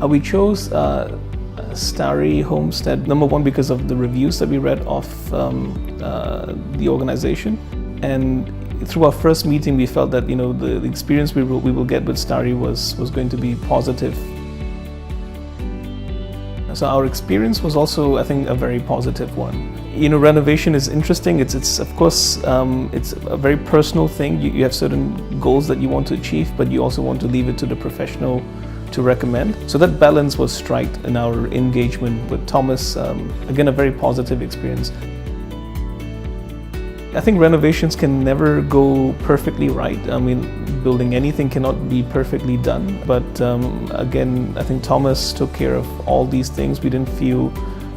We chose Starry Homestead, number one, because of the reviews that we read of the organization. And through our first meeting, we felt that the experience we will get with Starry was going to be positive. So our experience was also, I think, a very positive one. Renovation is interesting. It's of course, it's a very personal thing. You have certain goals that you want to achieve, but you also want to leave it to the professional to recommend. So that balance was struck in our engagement with Thomas. Again, a very positive experience. I think renovations can never go perfectly right. I mean, building anything cannot be perfectly done. But again, I think Thomas took care of all these things. We didn't feel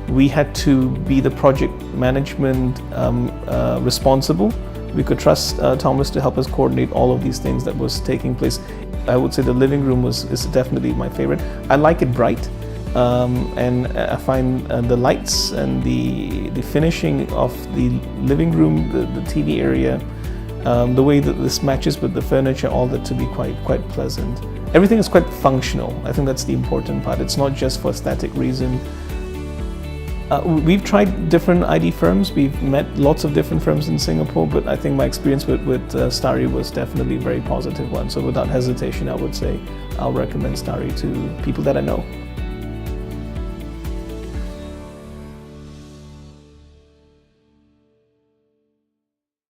we had to be the project management responsible. We could trust Thomas to help us coordinate all of these things that was taking place. I would say the living room is definitely my favorite. I like it bright. And I find the lights and the finishing of the living room, the TV area, the way that this matches with the furniture, all that to be quite pleasant. Everything is quite functional. I think that's the important part. It's not just for aesthetic reason. We've tried different ID firms. We've met lots of different firms in Singapore, but I think my experience with Starry was definitely a very positive one. So without hesitation, I would say I'll recommend Starry to people that I know.